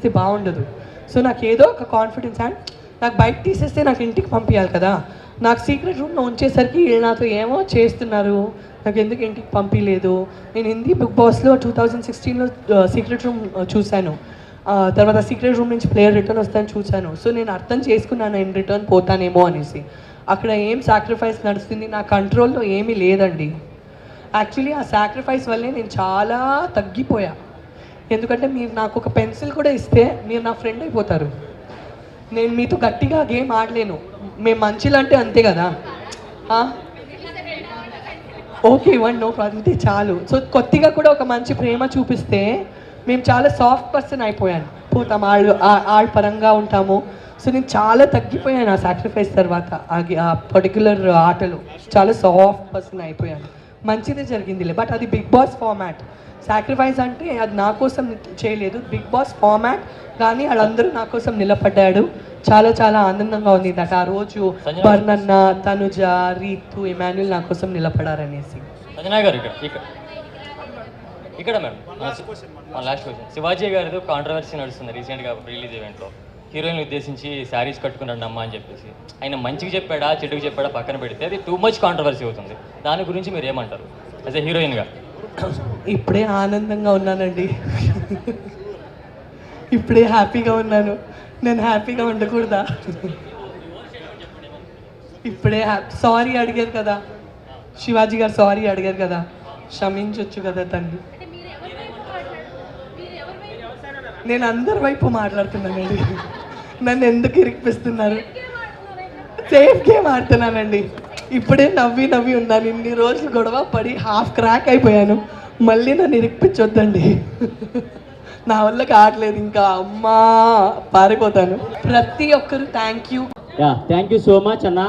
తీసేస్తే బాగుండదు. సో నాకు ఏదో ఒక కాన్ఫిడెన్స్ అండ్ నాకు బయట తీసేస్తే నాకు ఇంటికి పంపించాలి కదా. నాకు సీక్రెట్ రూమ్లో ఉంచేసరికి వీళ్ళు నాతో ఏమో చేస్తున్నారు, నాకు ఎందుకు ఇంటికి పంపించలేదు. నేను హిందీ బిగ్ బాస్లో 2016లో సీక్రెట్ రూమ్ చూశాను. తర్వాత సీక్రెట్ రూమ్ నుంచి ప్లేయర్ రిటర్న్ వస్తాను చూశాను. సో నేను అర్థం చేసుకున్నాను నేను రిటర్న్ పోతానేమో అనేసి. అక్కడ ఏం సాక్రిఫైస్ నడుస్తుంది నా కంట్రోల్లో ఏమీ లేదండి. యాక్చువల్లీ ఆ సాక్రిఫైస్ వల్లే నేను చాలా తగ్గిపోయా. ఎందుకంటే మీరు నాకు ఒక పెన్సిల్ కూడా ఇస్తే మీరు నా ఫ్రెండ్ అయిపోతారు. నేను మీతో గట్టిగా గేమ్ ఆడలేను. మేము మంచిలు అంటే అంతే కదా. ఓకే ఇవ్వండి, నో ప్రాబ్లం, అంతే చాలు. సో కొద్దిగా కూడా ఒక మంచి ప్రేమ చూపిస్తే మేము చాలా సాఫ్ట్ పర్సన్ అయిపోయాను పోతాం, ఆళ్ళ పరంగా ఉంటాము. సో నేను చాలా తగ్గిపోయాను ఆ సాక్రిఫైస్ తర్వాత. ఆ పర్టికులర్ ఆటలో చాలా సాఫ్ట్ పర్సన్ అయిపోయాను. మంచిదే జరిగిందిలే. బట్ అది బిగ్ బాస్ ఫార్మాట్. సాక్రిఫైస్ అంటే అది నా కోసం చేయలేదు, బిగ్ బాస్ ఫార్మాట్. కానీ వాళ్ళందరూ నా కోసం నిలబడ్డాడు. చాలా చాలా ఆనందంగా ఉంది దట్ ఆ రోజు బర్నన్న, తనుజ, రీతు, ఇమాన్యుల్ నా కోసం నిలబడారనేసి. సంజనా గారు ఇక్కడ మేడం లాస్ట్ క్వశ్చన్. శివాజీ గారితో కాంట్రవర్సీ నడుస్తుంది రీసెంట్గా రిలీజ్ ఈవెంట్లో. హీరోయిన్ ఉద్దేశించి శారీస్ కట్టుకున్నాడు అమ్మ అని చెప్పేసి ఆయన మంచిగా చెప్పాడా చెడుకు చెప్పాడా పక్కన పెడితే అది టూ మచ్ కాంట్రవర్సీ అవుతుంది. దాని గురించి మీరు ఏమంటారు యాజ్ ఎ హీరోయిన్గా? ఇప్పుడే ఆనందంగా ఉన్నానండి, ఇప్పుడే హ్యాపీగా ఉన్నాను. నేను హ్యాపీగా ఉండకూడదా? ఇప్పుడే సారీ అడిగారు కదా శివాజీ గారు, సారీ అడిగారు కదా, క్షమించవచ్చు కదా తండ్రి. నేను అందరి వైపు మాట్లాడుతున్నానండి, నన్ను ఎందుకు ఇరికిపిస్తున్నారు? Safe game ఆడుతున్నానండి. ఇప్పుడే నవ్వి ఉన్నాను. ఇన్ని రోజులు గొడవ పడి హాఫ్ క్రాక్ అయిపోయాను. మళ్ళీ నన్ను ఇరికిపించొద్దండి, నా వల్ల కావట్లేదు ఇంకా. అమ్మా పారిపోతాను. ప్రతి ఒక్కరు థ్యాంక్ యూ సో మచ్ అన్న.